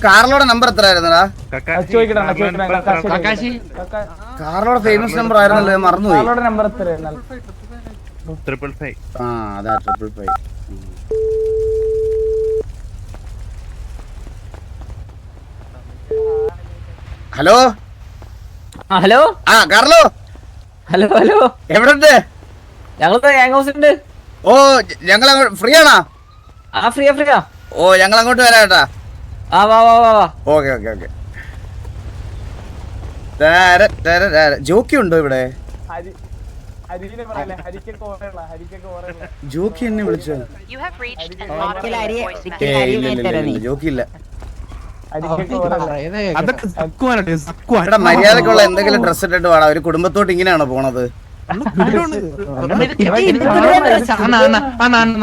കാർലോടെ number എത്ര ആയിരുന്നടാ? കാർലോടെ famous number ആയിരുന്നല്ലോ, മറന്നുപോയി. ആ അതാ 555. Hello hello. ആ കാർലോ. Hello hello. എവിടെ ഉണ്ട്? ഞങ്ങള് ഹാങ് ഹൗസിലുണ്ട്. ഓ ഞങ്ങൾ ഫ്രീ ആണോ? ആ ഫ്രീയാ ഫ്രീയാ. ഓ ഞങ്ങൾ അങ്ങോട്ട് വരാം കേട്ടാ. ആ വാ വാ വാ വാ. Okay okay okay. ജോക്കി ഉണ്ടോ ഇവിടെ? ജോക്കി എന്നെ വിളിച്ചോ? ജോക്കി ഇല്ല. മര്യാദക്കുള്ള എന്തെങ്കിലും ഡ്രസ് ഇട്ടിട്ട് വേണം. ഒരു കുടുംബത്തോട്ട് ഇങ്ങനെയാണോ പോണത്?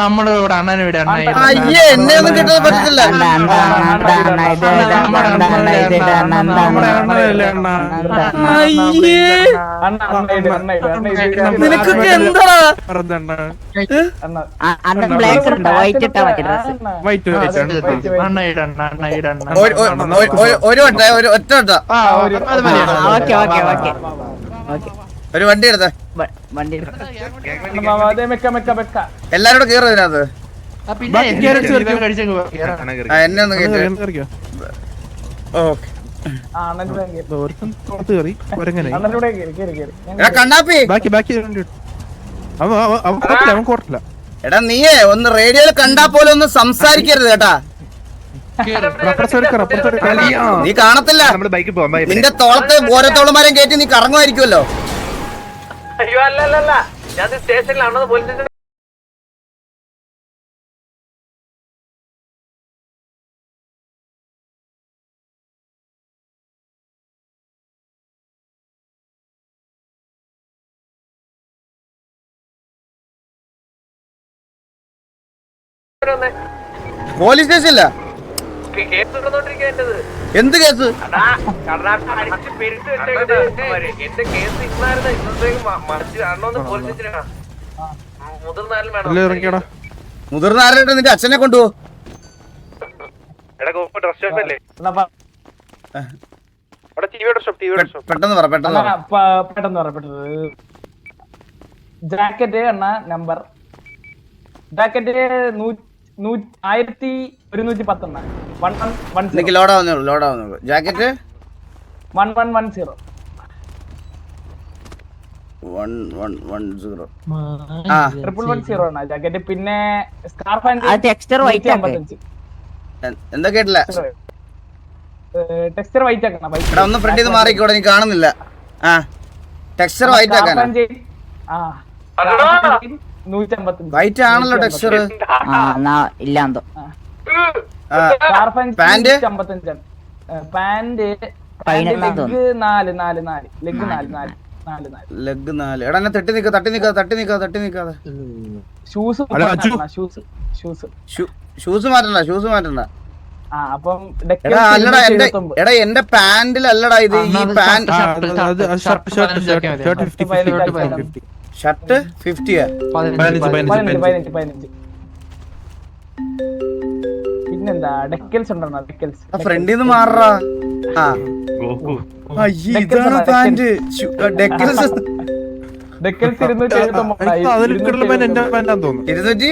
നമ്മളോട് അണ്ണനെ വിട. അയ്യേ എന്നെ ഒന്നും കിട്ടാൻ പറ്റത്തില്ല. നിനക്കൊക്കെ എന്താ? ഒരു ഒറ്റ ഒരു വണ്ടി എടുത്തേ. എല്ലാരോടും കേറും ഇതിനകത്ത്. എന്നെ ഒന്ന് കേട്ടോ. കണ്ണാപ്പി എടാ നീയേ ഒന്ന് റേഡിയോയിൽ കണ്ടാ പോലെ ഒന്ന് സംസാരിക്കരുത് കേട്ടാ. നീ കാണത്തില്ല. നിന്റെ തോളത്ത് ഓരോ തോളുമാരും കയറ്റി നീ കറങ്ങുമായിരിക്കുമല്ലോ. അയ്യോ അല്ലല്ല, ഞാൻ സ്റ്റേഷനിലാണോ പോലീസ് പോലീസ് സ്റ്റേഷനില്ല. എന്ത് കേസ്? മുതിർന്ന ആരുടെ നിന്റെ അച്ഛനെ കൊണ്ടുപോ. പെട്ടെന്ന് പറ പെട്ടെന്ന്. ജാക്കറ്റ് അണ്ണ നമ്പർ ജാക്കറ്റ് 1110 ലോഡാവുന്നുള്ളൂ. ജാക്കറ്റ് 1110 1110 110 ആണ് ജാക്കറ്റ്. പിന്നെ സ്കാർഫ് ആൻഡ് എന്താ കേട്ടില്ല. ടെക്സ്ചർ വൈറ്റ് ആക്കണം. എടാ ഒന്ന് ഫ്രണ്ട് ചെയ്ത് മാറിക്കോടെ, നീ കാണുന്നില്ല. ആ ടെക്സ്ചർ വൈറ്റ് ആക്കാനാ. വൈറ്റ് ആണല്ലോ ടെക്സ്ചർ. ഇല്ലാന്തോ പാന്റ് ലെഗ് 4. എടാ എന്നെ തട്ടി നിക്കാതെ. ഷൂസ് മാറ്റണ്ട. എടാ അല്ലടാ എടാ എന്റെ പാന്റിലല്ലടാ ഇത്. ഈ പാന്റ് ഷർട്ട് 50. പിന്നെന്താ ഡെക്കൽസ് ഉണ്ടോ? ഫ്രണ്ടിൽ നിന്ന് മാറാ. ഇതാണ് പാന്റ്. ഡെക്കൽസ് 279.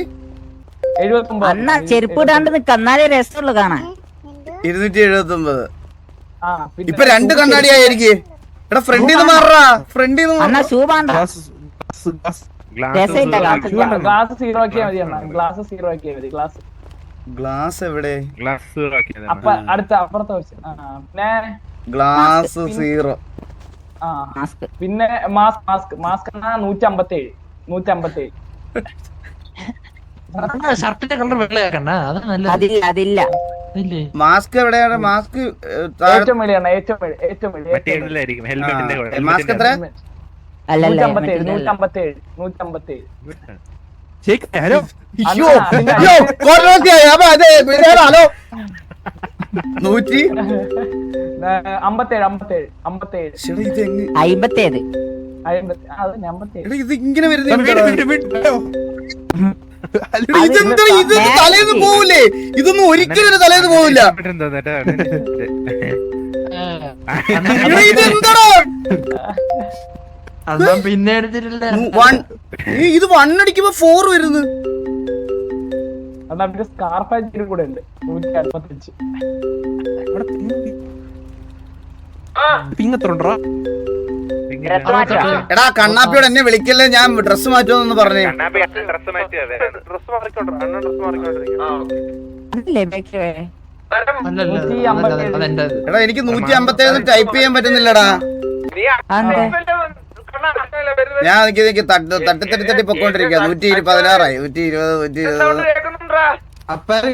അണ്ണ ചെരുപ്പ് ഇടാണ്ട് നിക്ക, എന്നാലേ രസമുള്ളു കാണാൻ. 279. ഇപ്പൊ 2 കണ്ണാടിയായിരിക്കും. എടാ ഫ്രണ്ടിൽ നിന്ന് മാറാ. അണ്ണ ഷൂ വേണ്ട. ഗ്ലാസ് എവിടെ? അപ്പുറത്തെ ഗ്ലാസ് 0. പിന്നെ മാസ്ക് 157. ഷർട്ടിന്റെ കളർ വെള്ളയാക്കണ്ട. അതില്ല. മാസ്ക് എവിടെയാണ്? മാസ്ക് ഏറ്റവും മേലെയാണ്. മാസ്ക് എത്ര? 157. ഹലോ 157. ഇത് ഇങ്ങനെ വരുന്നത്. ഇതെന്താ ഇത് തലേന്ന് പോവില്ലേ? ഇതൊന്നും ഒരിക്കലും ഒരു തലേന്ന് പോവില്ല. ഇതെന്താടാ അണ്ണാ പിന്നെ എടുത്തിട്ടില്ല. ഇത് 1 അടിക്കുമ്പോ 4 വരുന്നു. അണ്ണാ പിന്നെ സ്കാർഫ് കൂടെ ഉണ്ട് 165. എടാ കണ്ണാപ്പിയോട് എന്നെ വിളിക്കല്ലേ, ഞാൻ ഡ്രസ് മാറ്റുമെന്ന് പറഞ്ഞേ. എടാ എനിക്ക് 157 ടൈപ്പ് ചെയ്യാൻ പറ്റുന്നില്ലടാ. ഞാൻ എനിക്ക് തട്ടി പൊക്കോണ്ടിരിക്കുക. 116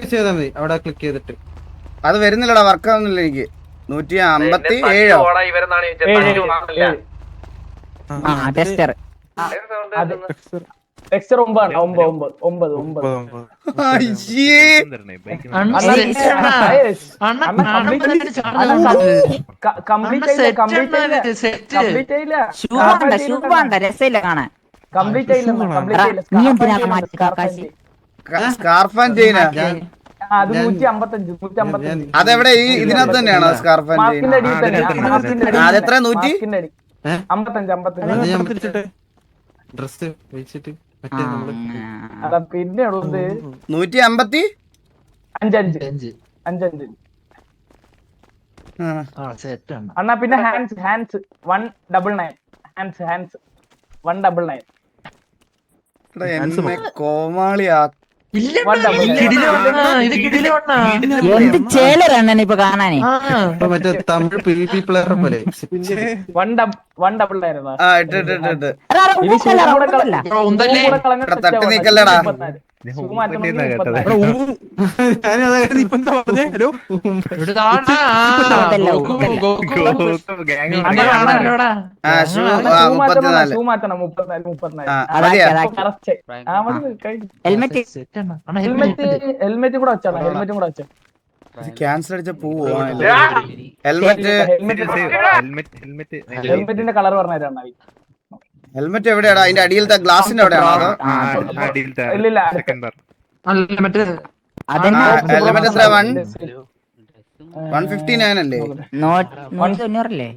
120 അവിടെ ക്ലിക്ക് ചെയ്തിട്ട് അത് വരുന്നില്ലടാ, വർക്ക് ആവുന്നില്ല എനിക്ക്. 157 ടെക്സ്ചർ 9 സ്കാർഫ് ആൻഡ് ചെയിന. അത് 155. അതെവിടെ? ഈ ഇതിനകത്ത് തന്നെയാണോ സ്കാർഫ് ആൻഡ് ചെയിൻ? അതെത്ര? 155. ഡ്രസ് വെച്ചിട്ട് പിന്നെ ഉള്ളത് 155. 55. അണ്ണാ പിന്നെ ഹാൻഡ്സ് 199. ഹാൻഡ്സ് 199. കോമാളിയാ. എന്ത് ചേലറാണ് ഇപ്പൊ കാണാനേ. മറ്റേ തമിഴ് PvP പ്ലെയർ പോലെ 199. തട്ടി നീക്കല്ലടാ. ഹെൽമെറ്റ് കൂടെ വെച്ചാ ക്യാൻസൽ അടിച്ച പോവോ? ഹെൽമെറ്റിന്റെ കളർ പറഞ്ഞുതരാണ്. ഹെൽമെറ്റ് എവിടെയാടാ? അതിന്റെ അടിയിലത്തെ ഗ്ലാസിന്റെ എവിടെയാണോ? ഇല്ലില്ല. ഹെൽമെറ്റ് എത്ര? 159 അല്ലേ? 190.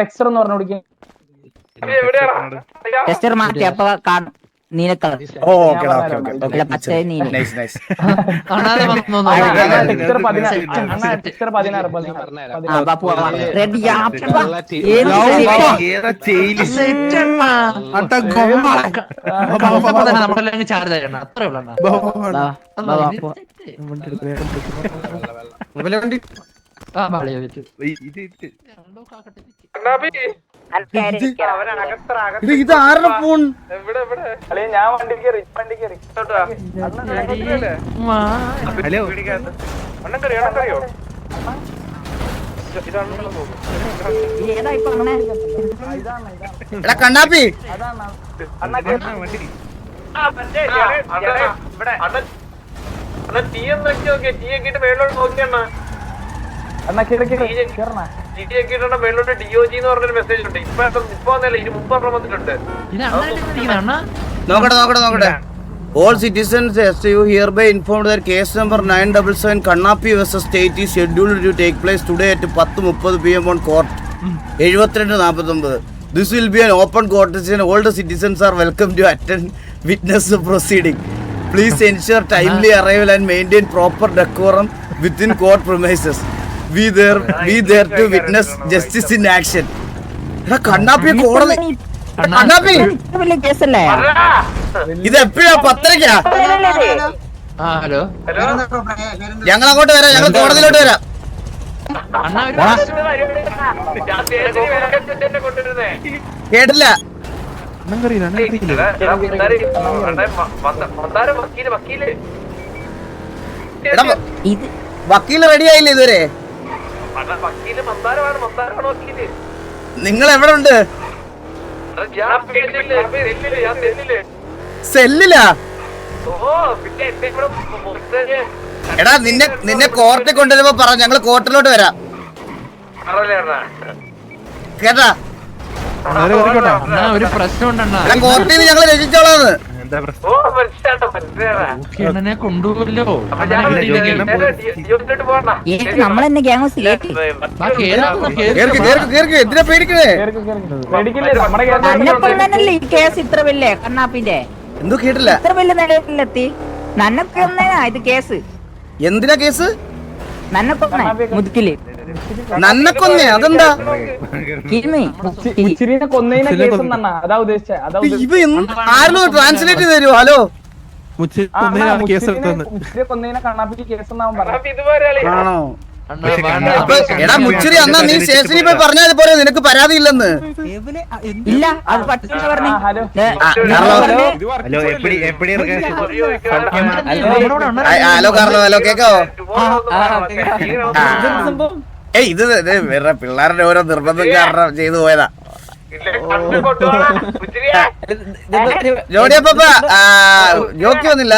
ടെക്സ്ചർ എന്ന് പറഞ്ഞു കൊടുക്കും. ടെസ്റ്റർ മാറ്റി അപ്പൊ കാണും നീല കളർ. പച്ച നീല. ടെക്സ്ചർ 16. നമ്മളെല്ലാം ചാർജ് ചെയ്യണം. അത്രേ ഉള്ളൂ. ഇത് ആരുടെ ഫോൺ? ഞാൻ വണ്ടി കയറി എടാ കണ്ണാപ്പി, നോക്കട്ടെ. All citizens SU hereby informed that case number 977 Kannapi vs State is scheduled to take place today at 10:30 PM on court 7249. This will be an open court and all the citizens are welcome to attend witness the proceeding. Please ensure timely arrival and maintain proper decorum within court premises. Be there to witness justice in action. കണ്ണാപ്പി കോടതി. കണ്ണാപ്പി വലിയ കേസല്ലേ ഇത് എപ്പോഴാ? 10:30. Hello, ഞങ്ങൾ അങ്ങോട്ട് വരാം. ഞങ്ങൾ കോടതിയിലോട്ട് വരാം. കേട്ടില്ല. വക്കീല് റെഡി ആയില്ലേ ഇതുവരെ? നിങ്ങൾ എവിടെ ഉണ്ട്? സെല്ലിലാ? എടാ നിന്നെ കോർട്ടിൽ കൊണ്ടുവരുമ്പോ പറ, ഞങ്ങള് കോർട്ടിലോട്ട് വരാം കേട്ടാ. അണ്ണാ ഒരു പ്രശ്നം ഉണ്ടണ്ണാ. കോർട്ടിൽ നിന്ന് ഞങ്ങൾ രക്ഷിച്ചോളാന്ന്. അണ്ണനെ കൊണ്ടുപോകല്ലോ. നമ്മളെന്നെ ഗ്യാങ് ഹൗസ് കേട്ടി കേർക്ക് എന്തിനാ പേടിക്കണേ? പേടിക്കില്ലേ നമ്മുടെ നന്നപ്പം തന്നെയല്ലേ ഈ കേസ് ഇത്ര വലിയ കണ്ണാപ്പിന്റെ എന്തോ കേട്ടില്ല. ഇത്ര വലിയ നിലയിലെത്തി. നന്നക്കൊന്നേനാ ഇത് കേസ്. എന്തിനാ കേസ്? നന്നക്കൊന്നേ മുതുക്കില് നന്നക്കൊന്നേ അതെന്താ? മുച്ചിരിനെ കൊന്നതിനെ കേസ് എന്നാ അതാ ഉദ്ദേശിച്ചത്. അതാ ഇവ ആരോ ട്രാൻസ്ലേറ്റ് ചെയ്ത് തരുമോ? ഹലോ മുച്ചിരിയെ കൊന്നതിനെ കണ്ണാപ്പിക്ക് കേസ് എന്നാവും പറഞ്ഞു. ആണോ? എടാ മുച്ചിരി അന്നാ നീ സ്റ്റേഷനിൽ പോയി പറഞ്ഞാൽ പോരെ നിനക്ക് പരാതി ഇല്ലെന്ന്. ഇല്ല അത് പറ്റുന്ന പറഞ്ഞു. ഹലോ ഹലോ കാർലോ, ഹലോ കേക്കാവോ? ഏയ് ഇത് വേറെ പിള്ളേരുടെ ഓരോ നിർബന്ധം കാരണം ചെയ്തു പോയതാ. ജോഡിയപ്പ ജോക്കി വന്നില്ല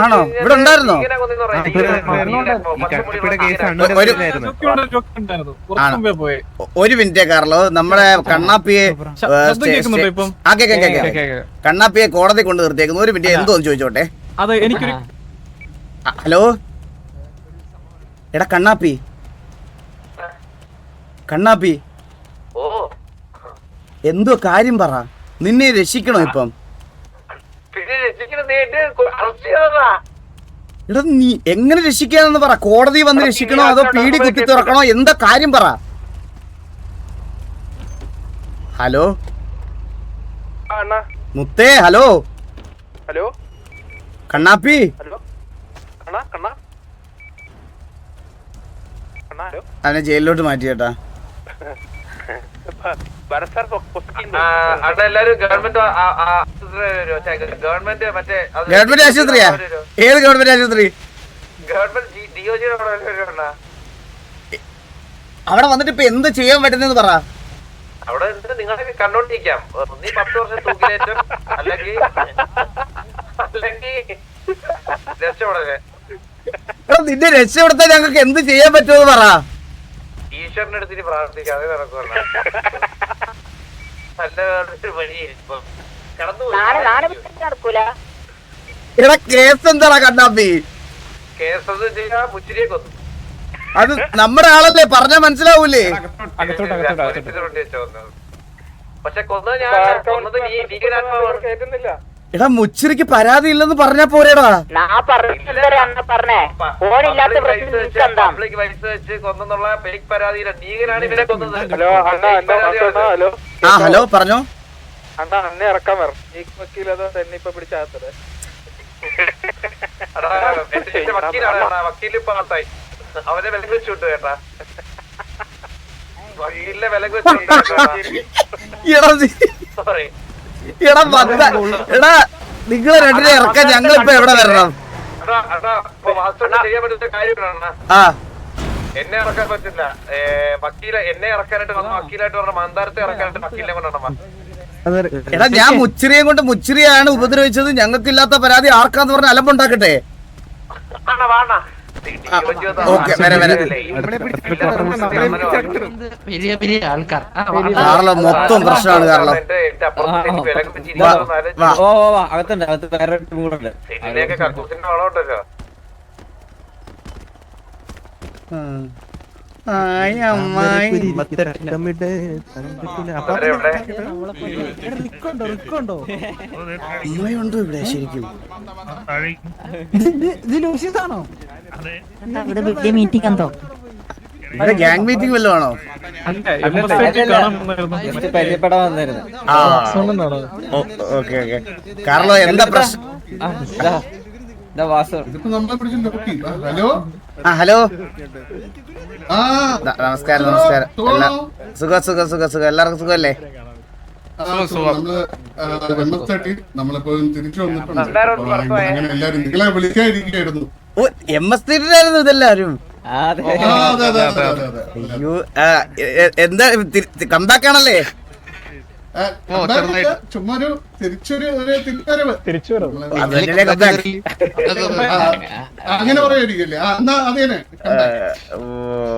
ആണോ? ഇവിടെ ഉണ്ടായിരുന്നോ? ഒരു മിനിറ്റ് കാർലോ, നമ്മുടെ കണ്ണാപ്പിയെ കണ്ണാപ്പിയെ കോടതി കൊണ്ട് നിർത്തിയേക്കുന്നു. ഒരു മിനിറ്റ് എന്തോന്ന് ചോദിച്ചോട്ടെ. അതെ എനിക്കൊരു ഹലോ എടാ കണ്ണാപ്പി, കണ്ണാപ്പി എന്തോ കാര്യം പറ. നിന്നെ രക്ഷിക്കണോ ഇപ്പം? എടാ നീ എങ്ങനെ രക്ഷിക്കാനെന്ന് പറ. കോടതി വന്ന് രക്ഷിക്കണോ അതോ പീടി കുത്തി തുറക്കണോ? എന്താ കാര്യം പറ. ഹലോ മുത്തേ, ഹലോ ഹലോ കണ്ണാപ്പി, ഹലോ അവനെ ജയിലിലോട്ട് മാറ്റി ചേട്ടാ. ഗവൺമെന്റ് ആശുപത്രിയാ? ഏത് ഗവൺമെന്റ് ആശുപത്രി? അവിടെ വന്നിട്ട് ഇപ്പൊ എന്ത് ചെയ്യാൻ പറ്റുന്നെന്ന് പറ. അവിടെ നിങ്ങളൊക്കെ കണ്ടോണ്ടിരിക്കാം. നീ 10 വർഷം തൂക്കിലേറ്റും അല്ലെങ്കിൽ രക്ഷപ്പെടേ. നിന്റെ രക്ഷപ്പെടുത്താൻ ഞങ്ങൾക്ക് എന്ത് ചെയ്യാൻ പറ്റുമെന്ന് പറ. ഈശ്വരന്റെ അടുത്ത് പ്രാർത്ഥിക്കാം, അതേ നടക്കുമല്ല. നല്ല വഴി എടാ കേസ് എന്താടാ കണ്ണാപ്പി? കേസ് മുച്ചിരിയെ കൊന്നു. അത് നമ്മുടെ ആളല്ലേ, പറഞ്ഞാ മനസ്സിലാവൂലേ? പക്ഷെ കൊന്നത് ഞാൻ കൊന്നത് ഭീകരാത്മാവാണ്. എടാ മുച്ചിരിക്ക് പരാതി ഇല്ലെന്ന് പറഞ്ഞാ പോരേടാ. പബ്ലിക് പൈസ വെച്ച് കൊന്നുള്ള ഫേക്ക് പരാതിയില്ല. ഭീകരാണ് ഇവരെ കൊന്നത്. ആ ഹലോ പറഞ്ഞോ. അണ്ണാ അന്നെ ഇറക്കാൻ വരണം. ഈ വക്കീലതോ തന്നെ ഇപ്പൊ പിടിച്ചാത്തത്. വക്കീല് ഇപ്പൊ ആത്തായി. അവനെ വിലക്ക് വെച്ചു വിട്ടു കേട്ടാ. വക്കീലിനെ വിലക്ക് വെച്ചു. സോറി എടാ എടാ നിങ്ങളെ രണ്ടിനെ ഇറക്കാൻ ഞങ്ങളിപ്പോ എവിടെ വരണം? ചെയ്യാൻ പറ്റുന്ന കാര്യമാണ്. ആ എന്നെ ഇറക്കാൻ പറ്റില്ല. എന്നെ ഇറക്കാനായിട്ട് വന്ന വക്കീലായിട്ട് പറഞ്ഞ മന്ദാരത്തെ ഇറക്കാനായിട്ട് വക്കീലിനെ കൊണ്ടാണ്. എടാ ഞാൻ മുച്ചിരിയെ കൊണ്ട് മുച്ചിരിയാണ് ഉപദ്രവിച്ചത്, ഞങ്ങൾക്കില്ലാത്ത പരാതി ആർക്കാന്ന് പറഞ്ഞ അലമ്പുണ്ടാക്കട്ടെ. ഓക്കെ വരെ വരെ. വലിയ വലിയ ആൾക്കാർ. കാർലോ മൊത്തം പ്രശ്നമാണ് കാർലോ. അകത്തുണ്ട്, അകത്ത് വേറെ മൂടുണ്ട്. അമ്മയുണ്ടോ ഇവിടെ ശരിക്കും? ഇവിടെ വലിയ മീറ്റിംഗ് എന്തോ? ഇവിടെ ഗ്യാങ് മീറ്റിംഗ് വല്ലതും ആണോ? പരിചയപ്പെടാൻ വന്നിരുന്നു. ആ ഓക്കെ ഓക്കെ. കാർലോ എന്താ പ്രശ്നം? ആ ഹലോ നമസ്കാരം നമസ്കാരം. സുഖം സുഖം സുഖം സുഖം. എല്ലാവർക്കും സുഖമല്ലേ? നമ്മളിപ്പോ തിരിച്ചു വന്നിട്ടുണ്ട്. അങ്ങനെ എല്ലാരും നിങ്ങളെ വിളിക്കാതിരിക്കായിരുന്നു. ഓ MS തിരിച്ചായിരുന്നു ഇതെല്ലാരും. അയ്യോ എന്താ കംബാക്ക് ആണല്ലേ? ചുമ്മാ ഒരു തിരിച്ചൊരു തിരിച്ചറിവ് തിരിച്ചു വരും. അത് തന്നെയല്ലേ comeback. അങ്ങനെ പറയായിരിക്കില്ലേ എന്നാ അത് തന്നെ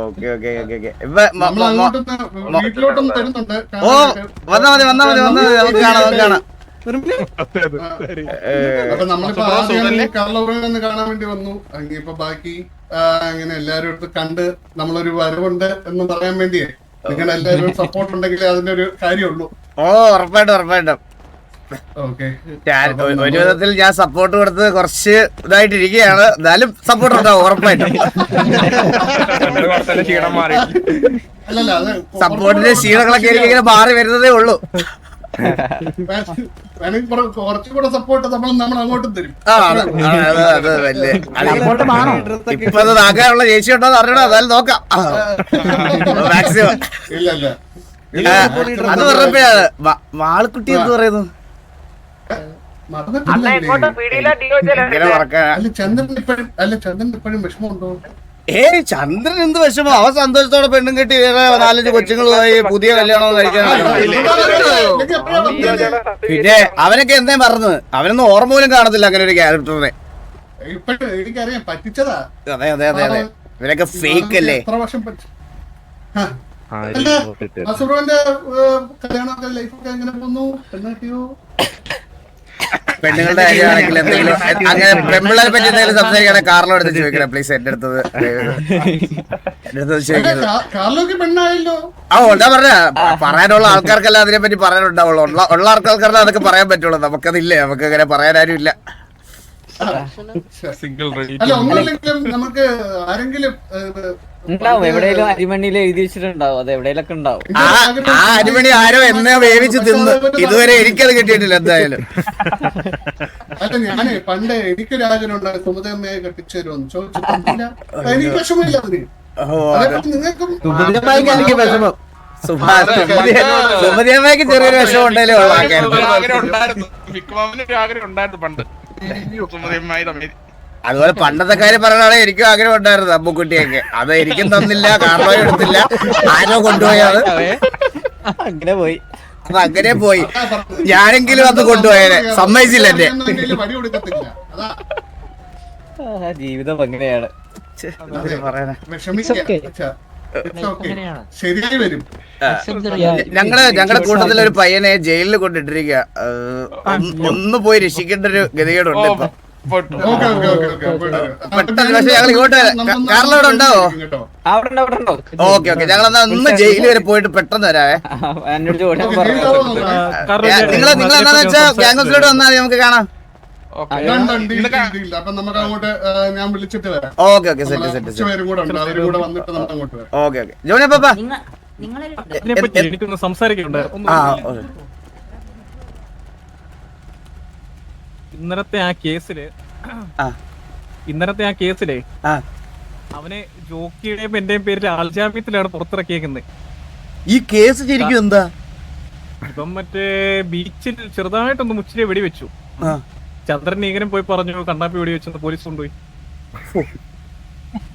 ഓക്കെ ഓക്കെ ഓക്കെ ഓക്കെ നമ്മൾ അങ്ങോട്ടൊന്ന് വീട്ടിലോട്ടൊന്ന് തരുന്നുണ്ട് ഓ വന്നാ മതി നമുക്ക് കാണാം അപ്പൊ നമ്മളിപ്പോ ആദ്യം കാർലോറിനെ കാണാൻ വേണ്ടി വന്നു ഇപ്പൊ ബാക്കി അങ്ങനെ എല്ലാരും അടുത്ത് കണ്ട് നമ്മളൊരു വരവുണ്ട് എന്ന് പറയാൻ വേണ്ടിയേ നിങ്ങൾ എല്ലാവരും സപ്പോർട്ട് ഉണ്ടെങ്കിൽ അതിന്റെ ഒരു കാര്യമുള്ളൂ. ഓ ഉറപ്പായിട്ടും ഓക്കെ ഒരു വിധത്തിൽ ഞാൻ സപ്പോർട്ട് കൊടുത്ത് കുറച്ച് ഇതായിട്ടിരിക്കുകയാണ്. എന്നാലും സപ്പോർട്ട് ഉണ്ടാവും ഉറപ്പായിട്ടും. അല്ലല്ല അത് സപ്പോർട്ടിന്റെ ക്ഷീണങ്ങളൊക്കെ എനിക്ക് ഇങ്ങനെ മാറി വരുന്നതേ ഉള്ളൂ. വേണമെങ്കിൽ കുറച്ചുകൂടെ സപ്പോർട്ട് നമ്മൾ അങ്ങോട്ടും തരും. അത് വലിയ ഇപ്പൊ അത് നാക്കാനുള്ള ചേച്ചി ഉണ്ടോന്ന് അറിയണോ? അതായത് നോക്കാം മാക്സിമം. ഇല്ല അത് പറഞ്ഞപ്പോഴാണ് വാളുക്കുട്ടി എന്ന് പറയുന്നു. ഇങ്ങനെ മറക്കാൻ ചന്ദ്രൻ ഇപ്പോഴും വിഷമമുണ്ടോ? ചന്ദ്രൻ എന്ത് വിഷമോ? അവൻ സന്തോഷത്തോടെ പെണ്ണും കെട്ടി വേറെ 4-5 കൊച്ചുങ്ങളുമായി പുതിയ കല്യാണം കഴിക്കാൻ. പിന്നെ അവനൊക്കെ എന്തേ പറഞ്ഞത്? അവനൊന്നും ഓർമ്മ പോലും കാണത്തില്ല അങ്ങനെ ഒരു ക്യാരക്ടറിനെ. ഇപ്പോഴും എനിക്കറിയാം പറ്റിച്ചതാ. അതെ ഇവരൊക്കെ ഫേക്ക് അല്ലേ? എത്ര വർഷം അസുറന്റെ കല്യാണമൊക്കെ ലൈഫൊക്കെ എങ്ങനെ പോകുന്നു? പെണ്ണു പെണ്ണുങ്ങളുടെ കാര്യമാണെങ്കിൽ എന്തെങ്കിലും അങ്ങനെ പെമ്പിള്ളേരെ പറ്റി എന്തെങ്കിലും സംസാരിക്കുകയാണെങ്കിൽ കാറിലോ എടുത്ത് ചോദിക്കണം പ്ലീസ്. എന്റെ അടുത്തത് ചോദിക്കുന്നത് കാർലോക്ക് പെണ്ണായല്ലോ. എന്താ പറയാനുള്ള ആൾക്കാർക്കല്ല അതിനെ പറ്റി പറയാനുണ്ടാവുള്ളൂ. ഉള്ള ആൾക്കാർക്കല്ല അതൊക്കെ പറയാൻ പറ്റുള്ളൂ. നമുക്കതില്ലേ, നമുക്ക് അങ്ങനെ പറയാൻ ആരും ഇല്ല. അല്ല ഒന്നുമില്ലെങ്കിലും നമുക്ക് ആരെങ്കിലും ഉണ്ടാവും, എവിടെയെങ്കിലും അരിമണിയിൽ എഴുതി വെച്ചിട്ടുണ്ടാവും. അത് എവിടെയെങ്കിലൊക്കെ ഉണ്ടാവും. ആ അരിമണി ആരോ എന്നെ വേവിച്ച് തിന്ന് ഇതുവരെ എനിക്കത് കിട്ടിയിട്ടില്ല എന്തായാലും. അല്ല ഞാനേ പണ്ട് എനിക്കൊരു ആഗ്രഹമുണ്ടായി സുമതമ്മയെ കെട്ടിച്ചു തരുമെന്ന് ചോദിച്ചിട്ടില്ല. എനിക്ക് വിഷമില്ല അതിന്. നിങ്ങൾക്കും എനിക്ക് വിഷമം. സുമതിയമ്മയ്ക്ക് ചെറിയൊരു വിഷമം ഉണ്ടല്ലോ. അതുപോലെ പണ്ടത്തെ കാര്യം പറയാനാണെങ്കിൽ എനിക്കും ആഗ്രഹം ഉണ്ടായിരുന്നു അമ്മുക്കുട്ടിയൊക്കെ. അത് എനിക്കും തന്നില്ല, കാർലോയും എടുത്തില്ല, ആരോ കൊണ്ടുപോയത്. അങ്ങനെ പോയി. അപ്പൊ അങ്ങനെ പോയി. ഞാനെങ്കിലും അത് കൊണ്ടുപോയനെ സമ്മതിച്ചില്ല എന്നെ. വടി കൊടുക്കത്തില്ല. അതാ ജീവിതം അങ്ങനെയാണ്. ശരിയായി വരും. ഞങ്ങളുടെ കൂട്ടത്തിൽ ഒരു പയ്യനെ ജയിലിൽ കൊണ്ടിട്ടിരിക്കുക. ഒന്ന് പോയി രക്ഷിക്കേണ്ട ഒരു ഗതികേടുണ്ട് ഇപ്പൊ. പെട്ടെന്ന് പക്ഷെ ഞങ്ങൾ ഇങ്ങോട്ട് കാറിലവിടെ ഉണ്ടാവോ? ഓക്കെ ഞങ്ങളെന്നാ ഒന്ന് ജയിലിൽ വരെ പോയിട്ട് പെട്ടെന്ന് വരാവേ. നിങ്ങൾ എന്താന്ന് വെച്ചാ ക്യാമ്പസിലോട്ട് വന്നാൽ നമുക്ക് കാണാം. അപ്പൊ നമുക്ക് അങ്ങോട്ട് ഞാൻ വിളിച്ചിട്ട് വരാം. ഓക്കെ സെറ്റ് പേരും കൂടെ ഉണ്ട്. അവരും കൂടെ വന്നിട്ട് നമുക്ക് അങ്ങോട്ട് വരാം. ഓക്കെ ജോണി പാപ്പ എനിക്കൊന്ന് സംസാരിക്കണ്ടേ? ഇന്നലത്തെ ആ കേസില് അവനെ ജോക്കിയുടെയും എന്റെയും പേരിൽ ആൾജാമ്യത്തിലാണ് പുറത്തിറക്കിയേക്കുന്നത്. ഈ കേസ് ശരിക്കും എന്താ? ഇപ്പം മറ്റേ ബീച്ചിൽ ചെറുതായിട്ടൊന്ന് മുച്ചിലെ വെടിവെച്ചു. ചന്ദ്രൻ നീകനും പോയി പറഞ്ഞു കണ്ണാപ്പി വെടിവെച്ചെന്ന് പോലീസ് കൊണ്ടുപോയി.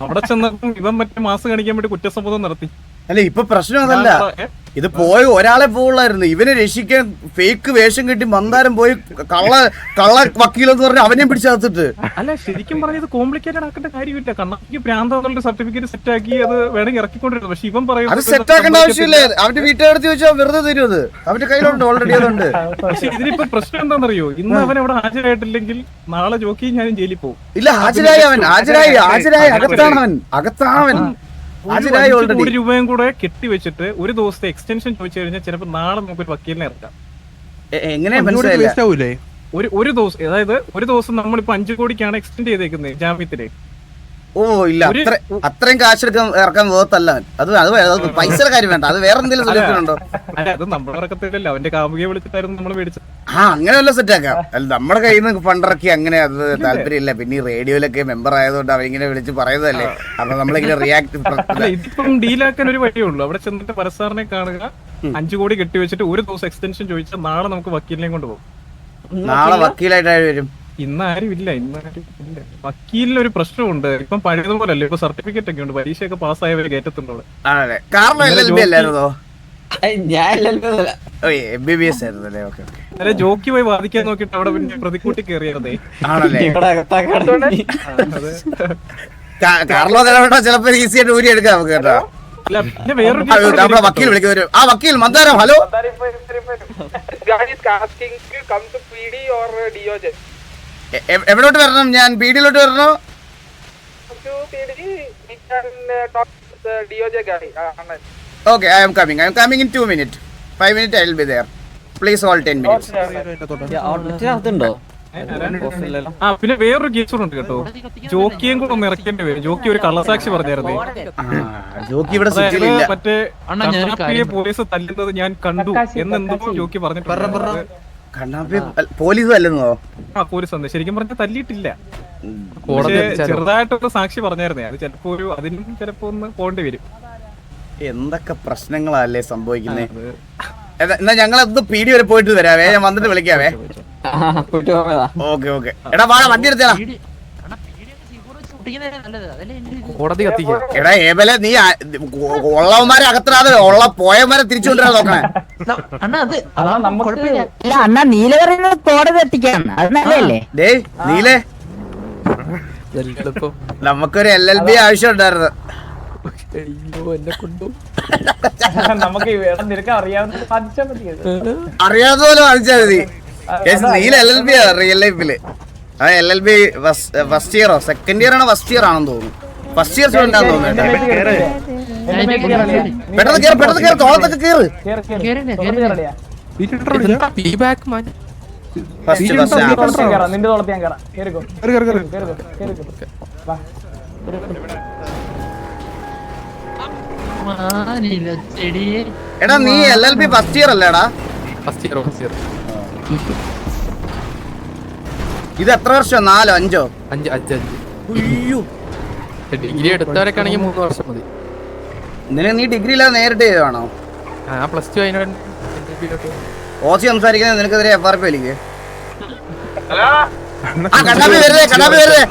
അവിടെ ചെന്നപ്പം ഇവൻ മറ്റേ മാസം കാണിക്കാൻ വേണ്ടി കുറ്റസമ്മതം നടത്തി. അല്ല ഇപ്പൊ പ്രശ്നം അതല്ല, ഇത് പോയി ഒരാളെ പോവുള്ളായിരുന്നു. ഇവനെ രക്ഷിക്കാൻ ഫേക്ക് വേഷം കെട്ടി മന്ദാരം പോയി കള്ള വക്കീലെന്ന് പറഞ്ഞ് അവനെയും പിടിച്ചകത്തിട്ട്. അല്ല ശരിക്കും പറഞ്ഞത് കോംപ്ലിക്കേറ്റഡ് ആക്കേണ്ട കാര്യമില്ല. കണ്ണാപ്പിക്ക് പ്രാന്തങ്ങളുടെ സർട്ടിഫിക്കറ്റ് സെറ്റ് ആക്കി അത് വേണമെങ്കിൽ ഇറക്കിക്കൊണ്ടിരുന്നു. പക്ഷെ ഇവൻ പറയും അത് സെറ്റ് ആക്കേണ്ട ആവശ്യമില്ല. അവന്റെ വീട്ടുകാരത്ത് ചോദിച്ചാൽ വെറുതെ തരും. അത് അവന്റെ കയ്യിലുണ്ട്, ഓൾറെഡി അതുണ്ട്. പക്ഷെ ഇതിനിപ്പോ പ്രശ്നം എന്താണെന്നറിയോ? ഇന്ന് അവൻ അവിടെ ഹാജരായിട്ടില്ലെങ്കിൽ നാളെ ജോക്കിയും ഞാനും ജയിലിൽ പോകും. ഇല്ല ഹാജരായി അകത്താണവൻ. 5 കോടി രൂപയും കൂടെ കെട്ടിവെച്ചിട്ട് ഒരു ദിവസത്തെ എക്സ്റ്റൻഷൻ ചോദിച്ചു കഴിഞ്ഞാൽ ചിലപ്പോൾ നാളെ നമുക്കൊരു വക്കീലിനെ ഇറക്കാം. എങ്ങനെയാ ഒരു ദിവസം, അതായത് ഒരു ദിവസം നമ്മളിപ്പോ 5 കോടിക്കാണ് എക്സ്റ്റെൻഡ് ചെയ്തേക്കുന്നത് ജാമ്യത്തില്. ഓ ഇല്ല, അത്രയും കാശ് ഇറക്കാൻ വേർത്തല്ല. അത് പൈസയുടെ കാര്യം വേണ്ട. അത് വേറെ എന്തെങ്കിലും സൊല്യൂഷൻ ഉണ്ടോ? അല്ല അത് നമ്മുടെ ഇറക്കത്തില്ലല്ലോ, അവന്റെ കാമുകിയെ വിളിച്ചിട്ടായിരുന്നു നമ്മൾ മേടിച്ചത്. അങ്ങനെ വല്ല സെറ്റ് ആക്കാം. അല്ല നമ്മുടെ കയ്യിൽ നിന്ന് ഫണ്ടിറക്കി അങ്ങനെ അത് താല്പര്യമില്ല. പിന്നെ ഈ റേഡിയോയിലൊക്കെ മെമ്പർ ആയതുകൊണ്ട് അവരിങ്ങനെ വിളിച്ച് പറയുന്നതല്ലേ. അപ്പൊ നമ്മളിങ്ങനെ റിയാക്ട്. ഇതിപ്പം ഡീലാക്കാൻ ഒരു വഴിയുള്ളൂ. അവിടെ ചെന്നിട്ട് പരസാറിനെ കാണുക, 5 കോടി കെട്ടിവെച്ചിട്ട് ഒരു ദിവസം എക്സ്റ്റൻഷൻ ചോദിച്ചാൽ നാളെ നമുക്ക് വക്കീലിനെയും കൊണ്ടുപോകും. നാളെ വക്കീലായിട്ട് വരും. ഇന്ന് ആരും ഇല്ല. വക്കീലിനൊരു പ്രശ്നമുണ്ട്. ഇപ്പം പഴയതുപോലെ അല്ലേ, ഇപ്പൊ സർട്ടിഫിക്കറ്റ് ഒക്കെ ഉണ്ട്. പരീക്ഷയൊക്കെ പാസ്സായവരെ കയറ്റത്തുണ്ടോ? ഞാനല്ലല്ലോ MBBS ആയിരുന്നല്ലേ? Okay okay. അല്ലെ ജോക്കി പോയി വാദിക്കാൻ നോക്കിട്ട് അവിടെ പിന്നെ പ്രതിക്കൂട്ടി കയറിയതേ. ആണല്ലേ? ഇവിടെ അകത്താക്കാണ്. കാർലോ നിലവിട്ടോ ചിലപ്പോ ഈസി ആയിട്ട് ഊരി എടുക്കാം നമുക്ക് കേട്ടോ. അല്ല പിന്നെ വേറൊരു നമ്മളെ വക്കീൽ വിളിക്കും വരും. ആ വക്കീൽ മന്ദാരം, ഹലോ. എവിടോട്ട് വരണം? ഞാൻ പീഡിയിലോട്ട് വരണോ? Okay, I am coming in 2 minutes. 5 minutes I will be there. Please hold 10 minutes. അതുണ്ടോ? ആ പിന്നെ വേറൊരു കേസ് ഉണ്ട് കേട്ടോ. ജോക്കിയും കൂടെ ഒന്ന് ഇറക്കേണ്ടി വരും. ജോക്കി ഒരു കള്ളസാക്ഷി പറഞ്ഞായിരുന്നേ. ജോക്കി ഇവിടെ സിറ്റിയിലില്ല. മറ്റേ പോലീസ് തല്ലുന്നത് ഞാൻ കണ്ടു എന്നെന്തോ ജോക്കി പറഞ്ഞിട്ടുണ്ട്. പോലീസ് അല്ലെന്നോ? ആ പോലീസ് വന്നു. ശരിക്കും പറഞ്ഞാൽ തല്ലിയിട്ടില്ല. ചെറുതായിട്ടൊരു സാക്ഷി പറഞ്ഞായിരുന്നേ. അത് ചിലപ്പോ അതിനും ചിലപ്പോ ഒന്ന് പോകേണ്ടി വരും. എന്തൊക്കെ പ്രശ്നങ്ങളല്ലേ സംഭവിക്കുന്നേ. എന്നാ ഞങ്ങൾ ഒന്ന് പീടി വരെ പോയിട്ട് വരാവേ. ഞാൻ വന്നിട്ട് വിളിക്കാവേ. Okay okay. എടാ വാടാ, വണ്ടി എടുത്തേടാ. എടാ ഏബലെ, നീ ഉള്ളവന്മാരെ അകത്തിടാതെ ഉള്ള പോയവന്മാരെ തിരിച്ചു കൊണ്ടുവരാൻ നോക്കണേ. അല്ല അണ്ണാ, നീല പറയുന്നത് കോടതി എത്തിക്കാണ്. അത് നല്ലതല്ലേ? ഡേ നീലേ, നമുക്കൊരു LLB ആവശ്യം ഉണ്ടായിരുന്നു. നമുക്ക് നിനക്ക് അറിയാവുന്ന ബാധിച്ചാൽ മതി. അറിയാവുന്ന പോലെ വാങ്ങിച്ചാൽ മതി. നീല LLB ആ റിയൽ ലൈഫില്. ആ LLB ഫസ്റ്റ് ഇയറോ സെക്കൻഡ് ഇയർ ആണോ ഫസ്റ്റ് ഇയർ ആണെന്ന് തോന്നുന്നു. ഫസ്റ്റ് ഇയർ സ്റ്റുഡന്റ് ആണെന്ന് തോന്നുന്നു. പെട്ടെന്ന് കേറ്, പെട്ടെന്ന് കേറ്, തോളത്തൊക്കെ കേറ്. നിന്റെ തോളത്ത് ഞാൻ കയറാം. കേറിക്കോ. എടാ നീ LLB ഫസ്റ്റ് ഇയർ അല്ലേടാ? ഇത് എത്ര വർഷം? 4 5 ഡിഗ്രി എടുത്തവരൊക്കെയാണെങ്കിൽ 3 വർഷം മതി. നീ ഡിഗ്രി ഇല്ലാതെ നേരിട്ട് ചെയ്തതാണോ? പ്ലസ് 2 അതിന് ഓസി സംസാരിക്കുന്നത് നിനക്കെതിരെ FRP വലിക്ക്. കണ്ണാപ്പി വരുന്നേ, കണ്ണാപ്പി വരുന്നേ.